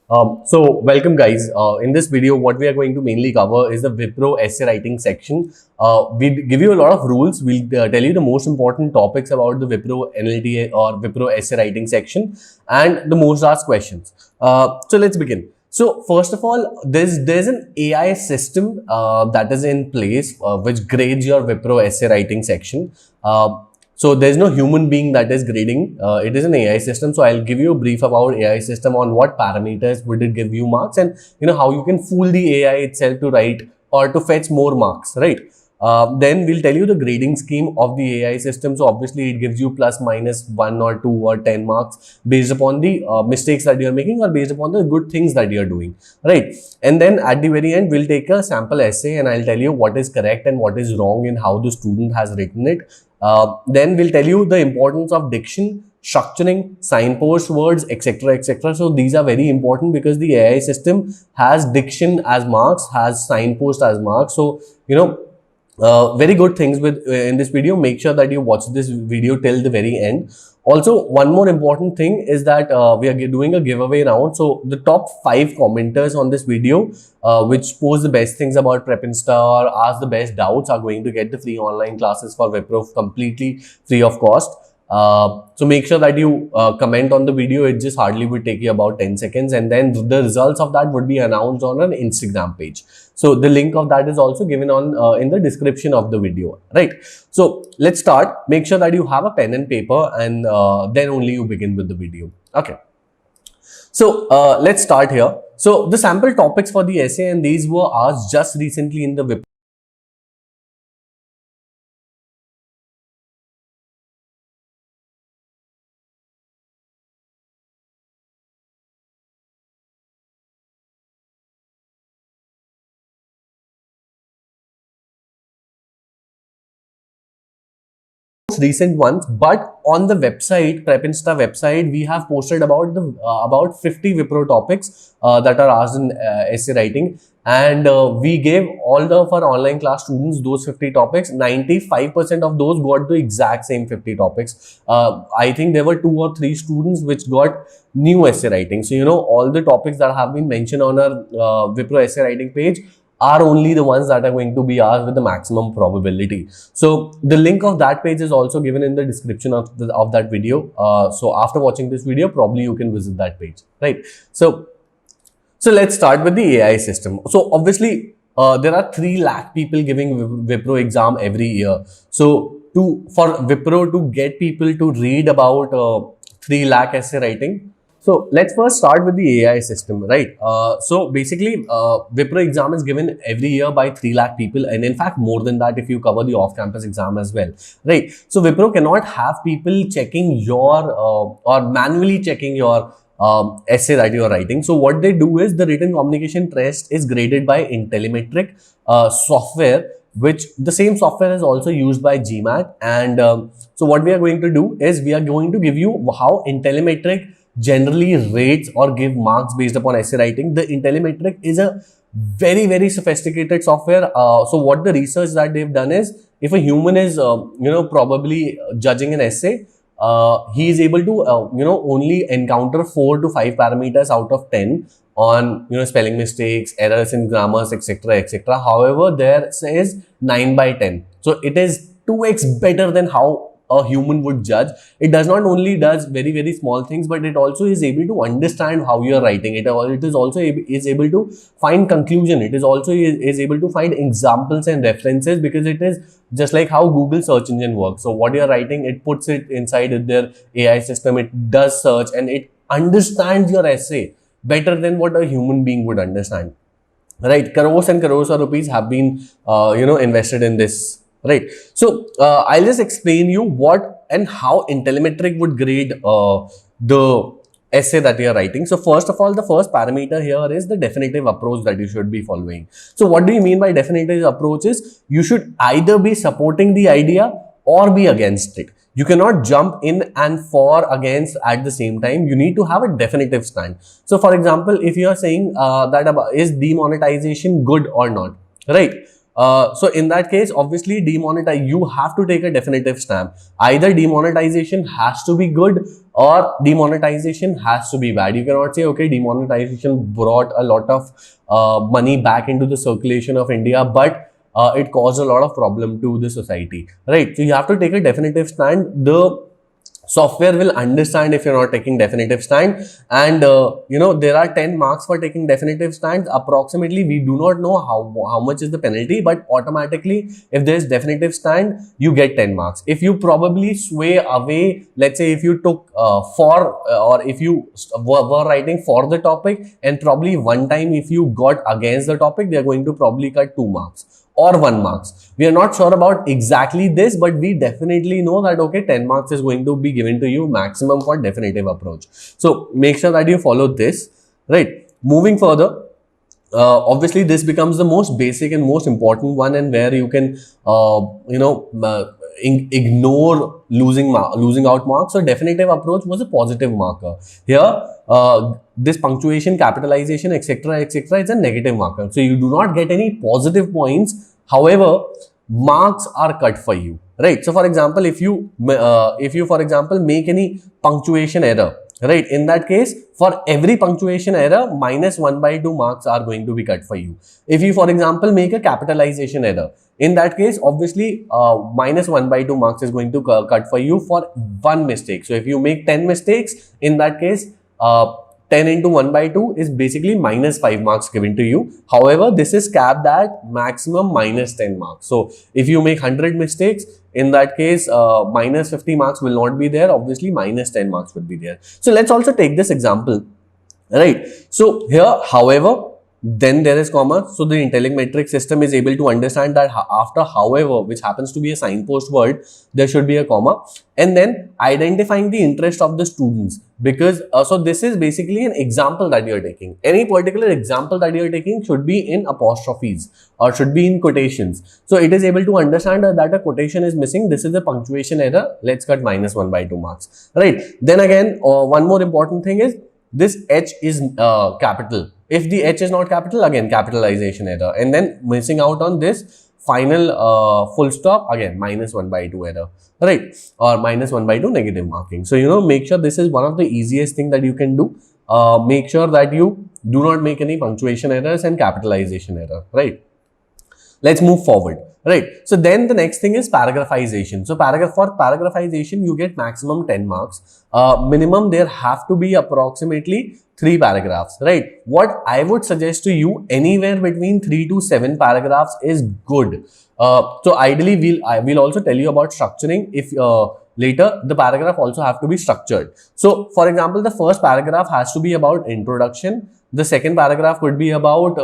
So welcome guys. In this video, what we are going to mainly cover is the Wipro essay writing section. We give you a lot of rules. We'll tell you the most important topics about the Wipro NLTA or Wipro essay writing section and the most asked questions. So let's begin. So first of all, there's an AI system that is in place which grades your Wipro essay writing section. So there's no human being that is grading. It is an AI system. So I'll give you a brief about AI system on what parameters would it give you marks, and how you can fool the AI itself to write or to fetch more marks, right? Then we'll tell you the grading scheme of the AI system. So obviously it gives you plus minus 1 or 2 or 10 marks based upon the mistakes that you're making or based upon the good things that you're doing, right? And then at the very end, we'll take a sample essay and I'll tell you what is correct and what is wrong and how the student has written it. Then we'll tell you the importance of diction, structuring, signpost words, etc., etc. So these are very important because the AI system has diction as marks, has signpost as marks. So very good things with in this video. Make sure that you watch this video till the very end. Also, one more important thing is that we are doing a giveaway round. So the top 5 commenters on this video, which post the best things about Prep Insta or ask the best doubts, are going to get the free online classes for Wipro completely free of cost. So make sure that you comment on the video. It just hardly would take you about 10 seconds, and then the results of that would be announced on an Instagram page. So the link of that is also given on in the description of the video, right? So let's start. Make sure that you have a pen and paper, and then only you begin with the video. Okay. So let's start here. So the sample topics for the essay, and these were asked just recently in the Wipro recent ones, but on the website, Prep Insta website, we have posted about the about 50 Wipro topics that are asked in essay writing, and we gave all of our online class students those 50 topics. 95% of those got the exact same 50 topics. I think there were 2 or 3 students which got new essay writing. So all the topics that have been mentioned on our Wipro essay writing page are only the ones that are going to be asked with the maximum probability. So the link of that page is also given in the description of that video. So after watching this video, probably you can visit that page, right? So let's start with the AI system. So obviously there are 3 lakh people giving Wipro exam every year. So for Wipro to get people to read about 3 lakh essay writing, so let's first start with the AI system, right? So basically, Wipro exam is given every year by 3 lakh people, and in fact more than that if you cover the off-campus exam as well, right? So Wipro cannot have people checking your or manually checking your essay that you are writing. So what they do is the written communication test is graded by Intellimetric software, which the same software is also used by GMAT. And so what we are going to do is we are going to give you how Intellimetric generally rates or give marks based upon essay writing. The Intellimetric is a very, very sophisticated software. So what the research that they've done is, if a human is probably judging an essay, he is able to only encounter 4 to 5 parameters out of 10 on spelling mistakes, errors in grammars, etc., etc. However, there says 9 by 10. So it is 2x better than how a human would judge. It does not only does very, very small things, but it also is able to understand how you are writing it. It is also is able to find conclusion. It is also is able to find examples and references, because it is just like how Google search engine works. So what you are writing, it puts it inside their AI system. It does search and it understands your essay better than what a human being would understand, right? Crores and crores of rupees have been invested in this, right? So I'll just explain you what and how Intellimetric would grade the essay that you are writing. So first of all, the first parameter here is the definitive approach that you should be following. So what do you mean by definitive approach? Is you should either be supporting the idea or be against it. You cannot jump in and for against at the same time. You need to have a definitive stand. So for example, if you are saying that is demonetization good or not, right? So in that case, obviously you have to take a definitive stand. Either demonetization has to be good or demonetization has to be bad. You cannot say, okay, demonetization brought a lot of money back into the circulation of India, but it caused a lot of problem to the society, right? So you have to take a definitive stand. The software will understand if you're not taking definitive stand, and there are 10 marks for taking definitive stands approximately. We do not know how much is the penalty, but automatically if there's definitive stand, you get 10 marks. If you probably sway away, let's say if you took or if you were writing for the topic, and probably one time if you got against the topic, they're going to probably cut 2 marks or 1 marks. We are not sure about exactly this, but we definitely know that, okay, 10 marks is going to be given to you maximum for definitive approach. So make sure that you follow this, right? Moving further, obviously this becomes the most basic and most important one, and where you can ignore losing out marks. So definitive approach was a positive marker. Here this punctuation, capitalization, etc., etc., is a negative marker. So you do not get any positive points. However, marks are cut for you, right? So for example, if you for example make any punctuation error, right, in that case, for every punctuation error, -1/2 marks are going to be cut for you. If you, for example, make a capitalization error, in that case, obviously, -1/2 marks is going to cut for you for 1 mistake. So if you make 10 mistakes, in that case, 10 into 1/2 is basically -5 marks given to you. However, this is capped at maximum -10 marks. So if you make 100 mistakes, in that case, -50 marks will not be there. Obviously, -10 marks would be there. So let's also take this example, right? So here, however, then there is comma. So the IntelliJ metric system is able to understand that after however, which happens to be a signpost word, there should be a comma, and then identifying the interest of the students, because so this is basically an example that you're taking. Any particular example that you're taking should be in apostrophes or should be in quotations. So it is able to understand that a quotation is missing. This is a punctuation error. Let's cut -1/2 marks, right? Then again, one more important thing is this H is capital. If the H is not capital, again capitalization error, and then missing out on this final full stop, again -1/2 error, right? Or -1/2 negative marking. So make sure this is one of the easiest thing that you can do. Make sure that you do not make any punctuation errors and capitalization error, right? Let's move forward, right? So then the next thing is paragraphization. So for paragraphization, you get maximum 10 marks. Minimum there have to be approximately 3 paragraphs, right? What I would suggest to you, anywhere between 3 to 7 paragraphs is good. So ideally, we'll also tell you about structuring. If later the paragraph also have to be structured. So for example, the first paragraph has to be about introduction. The second paragraph could be about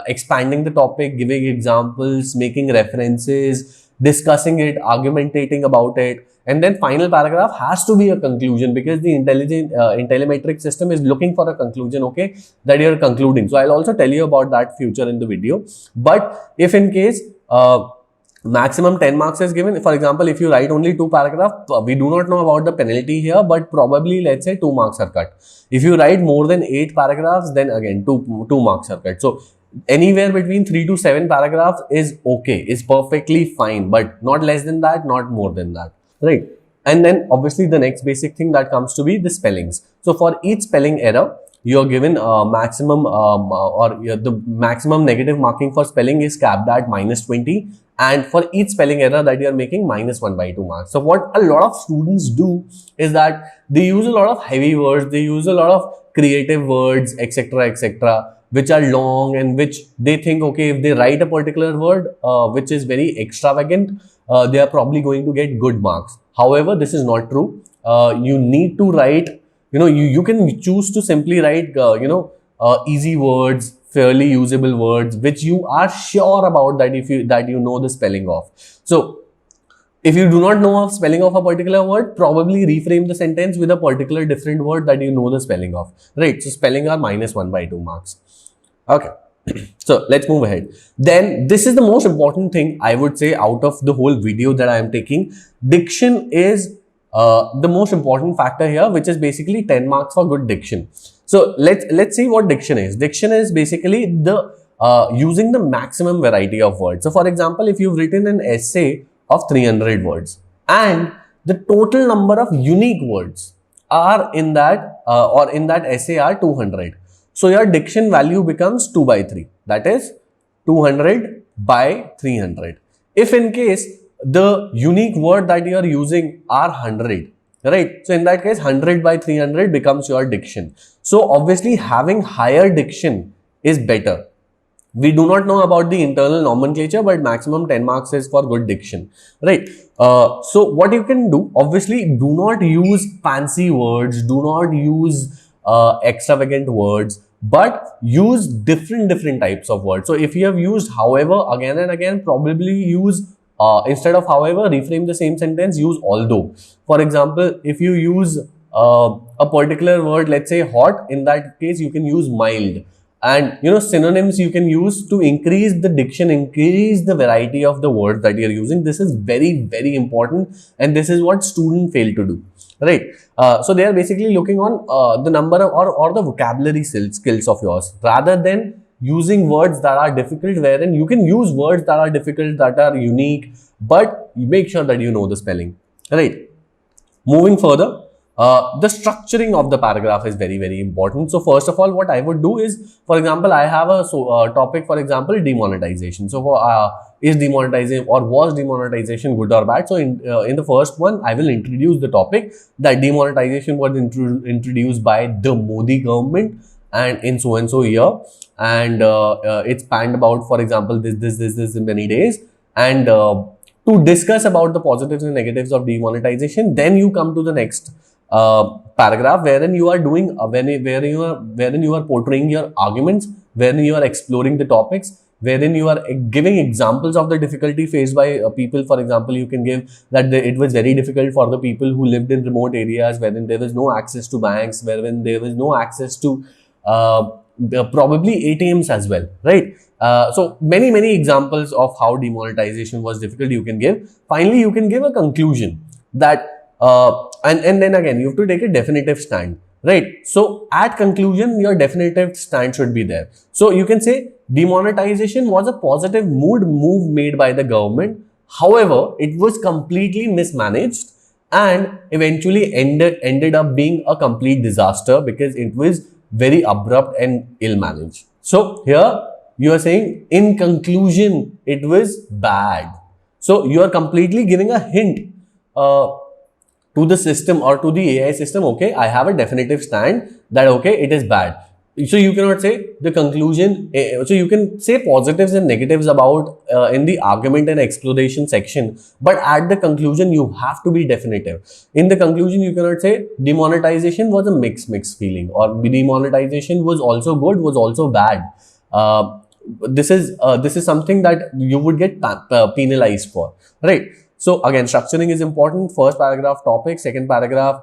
expanding the topic, giving examples, making references, discussing it, argumentating about it. And then final paragraph has to be a conclusion, because the IntelliJ metric system is looking for a conclusion, okay, that you're concluding. So I'll also tell you about that future in the video. But if in case maximum 10 marks is given, for example, if you write only 2 paragraphs, we do not know about the penalty here, but probably let's say 2 marks are cut. If you write more than 8 paragraphs, then again 2 marks are cut. So anywhere between 3 to 7 paragraphs is okay, is perfectly fine, but not less than that, not more than that, right? And then obviously the next basic thing that comes to be the spellings. So for each spelling error, you are given maximum the maximum negative marking for spelling is capped at -20, and for each spelling error that you are making, -1/2 marks. So what a lot of students do is that they use a lot of heavy words, they use a lot of creative words, etc., etc., which are long, and which they think, okay, if they write a particular word which is very extravagant, they are probably going to get good marks. However, this is not true. You need to write, you can choose to simply write easy words, fairly usable words, which you are sure about that you know the spelling of. So if you do not know of spelling of a particular word, probably reframe the sentence with a particular different word that you know the spelling of, right? So spelling are -1/2 marks. Okay. So let's move ahead. Then this is the most important thing I would say out of the whole video that I am taking. Diction is the most important factor here, which is basically 10 marks for good diction. So let's see what diction is. Diction is basically the using the maximum variety of words. So for example, if you've written an essay of 300 words and the total number of unique words are in that or in that essay are 200. So your diction value becomes 2 by 3. That is 200 by 300. If in case the unique word that you are using are 100, right? So in that case, 100 by 300 becomes your diction. So obviously having higher diction is better. We do not know about the internal nomenclature, but maximum 10 marks is for good diction, right? So what you can do, obviously, do not use fancy words, do not use extravagant words, but use different types of words. So if you have used however again and again, probably use instead of however, reframe the same sentence, use although. For example, if you use a particular word, let's say hot, in that case you can use mild. And synonyms you can use to increase the diction, increase the variety of the words that you're using. This is very important, and this is what students fail to do, right? So they are basically looking on the number of, or the vocabulary skills of yours, rather than using words that are difficult, wherein you can use words that are difficult, that are unique, but you make sure that you know the spelling, right? Moving further, the structuring of the paragraph is very important. So first of all, what I would do is, for example, I have a topic, for example, demonetization. So is demonetization or was demonetization good or bad? So in the first one, I will introduce the topic that demonetization was introduced by the Modi government and in so and so year, and it spanned about, for example, this many days, and to discuss about the positives and negatives of demonetization, then you come to the next paragraph, wherein you are doing wherein you are portraying your arguments, wherein you are exploring the topics, wherein you are giving examples of the difficulty faced by people. For example, you can give that it was very difficult for the people who lived in remote areas, wherein there was no access to banks, wherein there was no access to probably ATMs as well, right? So many examples of how demonetization was difficult you can give. Finally, you can give a conclusion that and then again you have to take a definitive stand, right? So at conclusion, your definitive stand should be there. So you can say demonetization was a positive move made by the government. However, it was completely mismanaged and eventually ended up being a complete disaster because it was very abrupt and ill managed. So here you are saying, in conclusion, it was bad. So you are completely giving a hint to the system or to the AI system. Okay, I have a definitive stand that okay, it is bad. So you cannot say the conclusion. So you can say positives and negatives about in the argument and exploration section, but at the conclusion you have to be definitive. In the conclusion, you cannot say demonetization was a mixed feeling, or demonetization was also good, was also bad. This is something that you would get penalized for, right? So again, structuring is important. First paragraph topic, second paragraph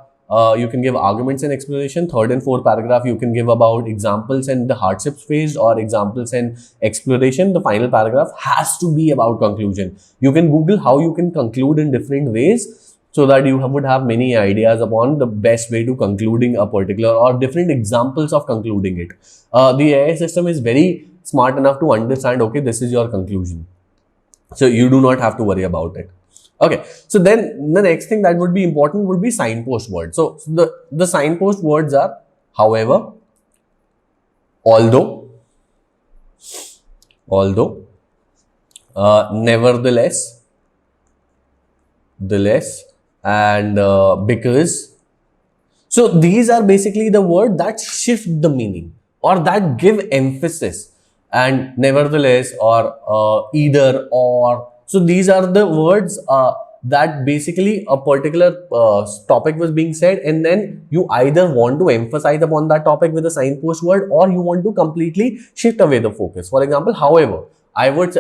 you can give arguments and explanation. Third and fourth paragraph you can give about examples and the hardships faced or examples and exploration. The final paragraph has to be about conclusion. You can Google how you can conclude in different ways so that you would have many ideas upon the best way to concluding a particular or different examples of concluding it. The AI system is very smart enough to understand, okay, this is your conclusion. So you do not have to worry about it. Okay, so then the next thing that would be important would be signpost words. So the signpost words are however, although, nevertheless, and because. So these are basically the words that shift the meaning or that give emphasis, and nevertheless or either or. So these are the words that basically a particular topic was being said, and then you either want to emphasize upon that topic with a signpost word or you want to completely shift away the focus. For example, however, I would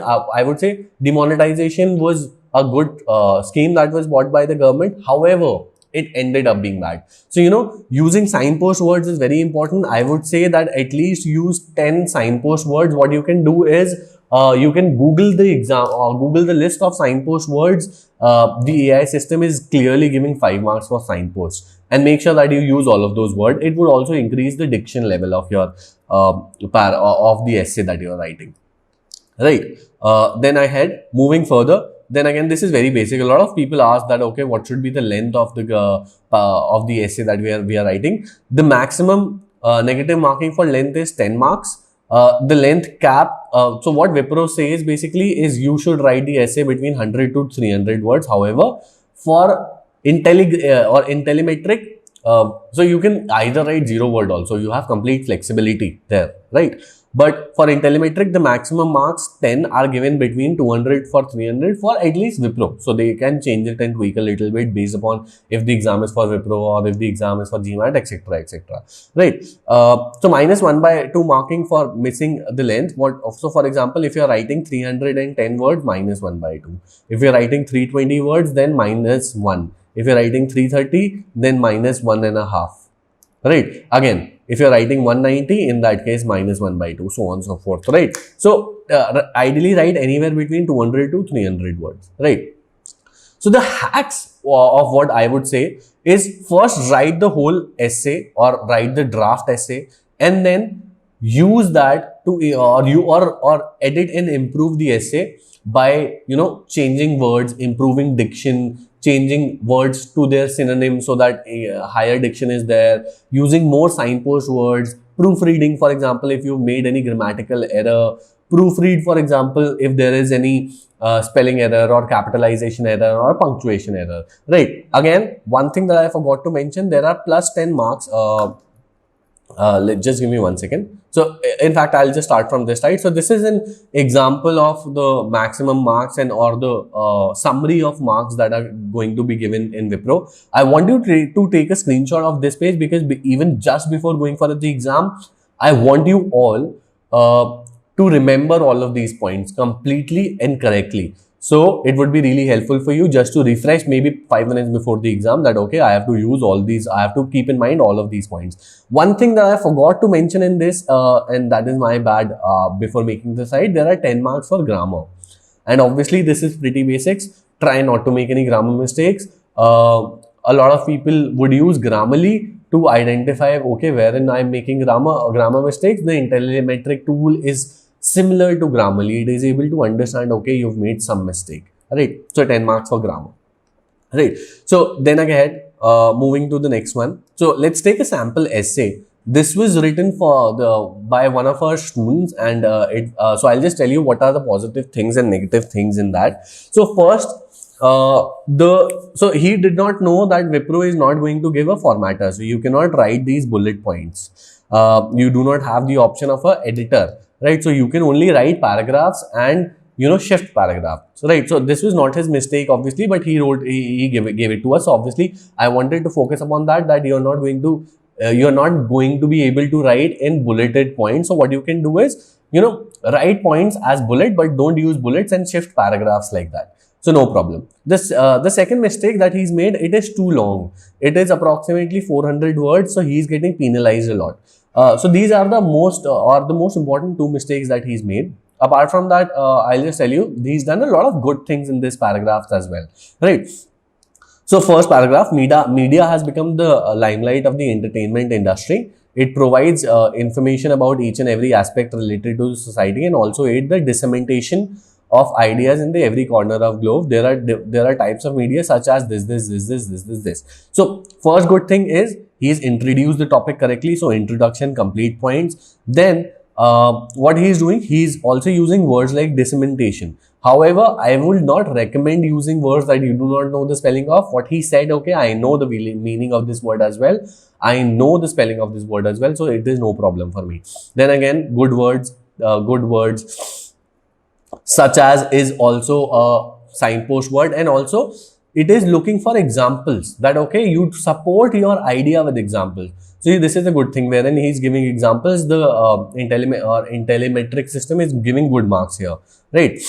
say demonetization was a good scheme that was bought by the government. However, it ended up being bad. So, using signpost words is very important. I would say that at least use 10 signpost words. What you can do is you can Google the list of signpost words. The AI system is clearly giving 5 marks for signpost, and make sure that you use all of those words. It would also increase the diction level of your of the essay that you are writing. right? Then ahead, moving further, then again, this is very basic. A lot of people ask that, okay, what should be the length of the essay that we are writing? The maximum negative marking for length is 10 marks. The length cap, so what Wipro says basically is you should write the essay between 100 to 300 words. However, for intellimetric, so you can either write 0 word also. You have complete flexibility there, right? But for intellimetric, the maximum marks 10 are given between 200 for 300 for at least Wipro. So they can change it and tweak a little bit based upon if the exam is for Wipro or if the exam is for GMAT, etc., etc. Right? So -1/2 marking for missing the length. So for example, if you are writing 310 words, -1/2. If you are writing 320 words, then -1. If you're writing 330, then -1.5. Right? Again, if you're writing 190, in that case, -1/2, so on and so forth. Right? So, ideally write anywhere between 200 to 300 words. Right? So, the hacks of what I would say is first write the whole essay or write the draft essay and then use that to or edit and improve the essay by changing words, improving diction, changing words to their synonyms so that higher diction is there, using more signpost words, proofreading, for example, if you made any grammatical error, proofread, for example, if there is any spelling error or capitalization error or punctuation error, right? Again, one thing that I forgot to mention, there are plus 10 marks. Just give me 1 second. So, in fact, I'll just start from this side. So, this is an example of the maximum marks and or the summary of marks that are going to be given in Wipro. I want you to take a screenshot of this page because even just before going for the exam, I want you all to remember all of these points completely and correctly. So it would be really helpful for you just to refresh maybe 5 minutes before the exam that, okay, I have to use all these, I have to keep in mind all of these points. One thing that I forgot to mention in this, and that is my bad before making the slide, there are 10 marks for grammar. And obviously this is pretty basics. Try not to make any grammar mistakes. A lot of people would use Grammarly to identify, okay, wherein I'm making grammar mistakes. The Intellimetric tool is similar to Grammarly. It is able to understand, okay, you've made some mistake, right? So 10 marks for grammar, right? So then again, moving to the next one. So let's take a sample essay. This was written by one of our students, and so I'll just tell you what are the positive things and negative things in that. So first, so he did not know that Wipro is not going to give a formatter, so you cannot write these bullet points. You do not have the option of a editor, right? So you can only write paragraphs and shift paragraphs, right? So this was not his mistake, obviously, but he gave it to us. So obviously, I wanted to focus upon that you're not going to be able to write in bulleted points. So what you can do is write points as bullet, but don't use bullets and shift paragraphs like that. So no problem. This the second mistake that he's made, it is too long. It is approximately 400 words, so he's getting penalized a lot. So these are the most important two mistakes that he's made. Apart from that, I'll just tell you, he's done a lot of good things in this paragraphs as well, right? So first paragraph, media has become the limelight of the entertainment industry. It provides information about each and every aspect related to society and also aid the dissemination of ideas in every corner of globe. There are types of media such as this. So first good thing is he's introduced the topic correctly. So introduction, complete points. Then what he's doing, he's also using words like dissemination. However, I would not recommend using words that you do not know the spelling of. What he said, okay, I know the meaning of this word as well. I know the spelling of this word as well. So it is no problem for me. Then again, good words such as is also a signpost word, and also it is looking for examples that, okay, you support your idea with examples. So this is a good thing wherein he's giving examples. The Intellimetric system is giving good marks here, right?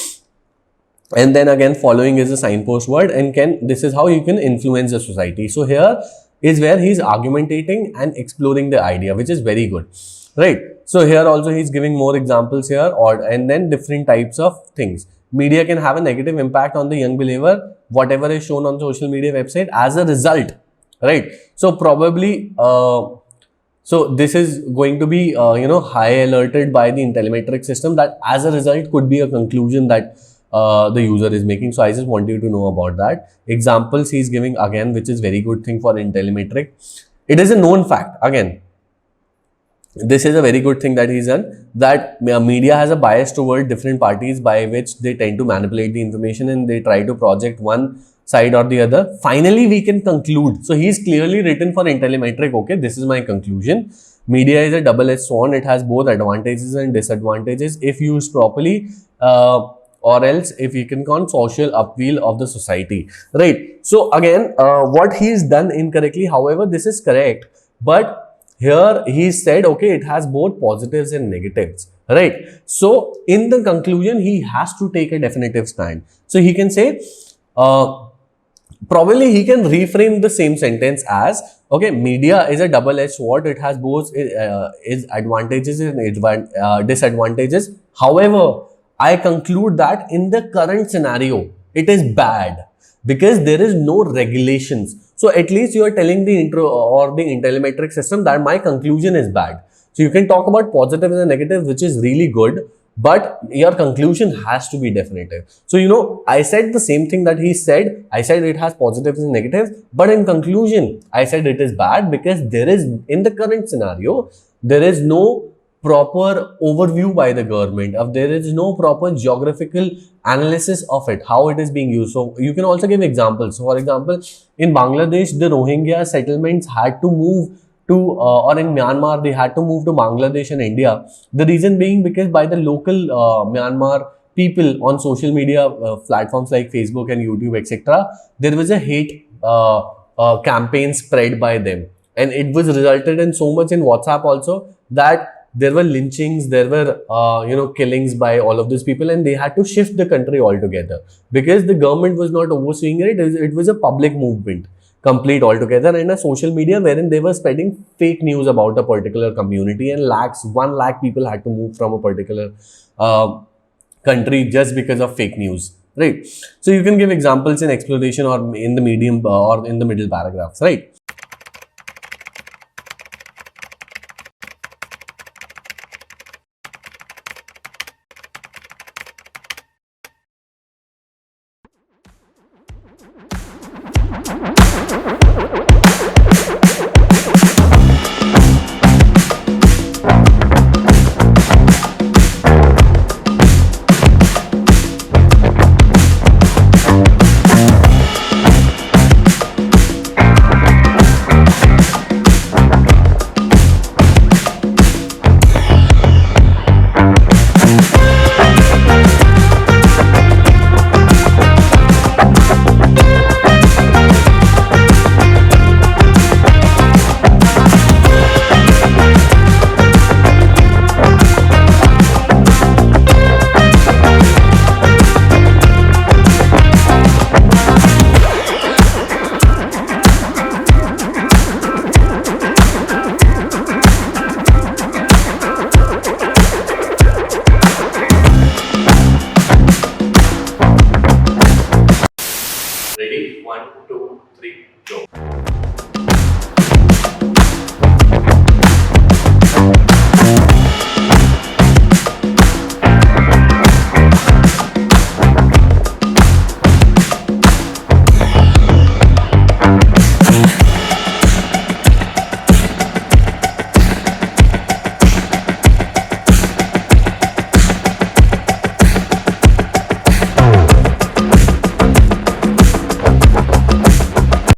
And then again, following is a signpost word, and this is how you can influence the society. So here is where he's argumentating and exploring the idea, which is very good, right? So here also he's giving more examples here, and then different types of things. Media can have a negative impact on the young believer, whatever is shown on social media website as a result, right? So probably So this is going to be, high alerted by the telemetric system, that as a result could be a conclusion that the user is making. So I just want you to know about that. Examples he's giving again, which is very good thing for telemetric. It is a known fact. Again, this is a very good thing that he's done, that media has a bias toward different parties by which they tend to manipulate the information and they try to project one side or the other. Finally, we can conclude. So he's clearly written for telemetric. Okay, this is my conclusion. Media is a double-edged sword. It has both advantages and disadvantages if used properly, or else if you can call social upheaval of the society. Right. So again, what he's done incorrectly. However, this is correct, but here he said, okay, it has both positives and negatives, right? So in the conclusion, he has to take a definitive stand. So he can say, probably he can reframe the same sentence as, okay, media is a double-edged sword. It has both its advantages and disadvantages. However, I conclude that in the current scenario, it is bad because there is no regulations. So at least you are telling the intro or the telemetric system that my conclusion is bad. So you can talk about positive and negative, which is really good, but your conclusion has to be definitive. So, I said the same thing that he said. I said it has positives and negatives, but in conclusion, I said it is bad because there is, in the current scenario, there is no proper overview by the government, there is no proper geographical analysis of it, how it is being used. So you can also give examples. So for example, in Bangladesh, the Rohingya settlements had to move to, or in Myanmar, they had to move to Bangladesh and India. The reason being because by the local Myanmar people on social media platforms like Facebook and YouTube, etc., there was a hate campaign spread by them. And it was resulted in so much in WhatsApp also, that there were lynchings, there were, killings by all of these people, and they had to shift the country altogether because the government was not overseeing it. It was a public movement, complete altogether, and a social media wherein they were spreading fake news about a particular community, and 1 lakh people had to move from a particular country just because of fake news, right? So you can give examples in exploration or in the medium or in the middle paragraphs, right?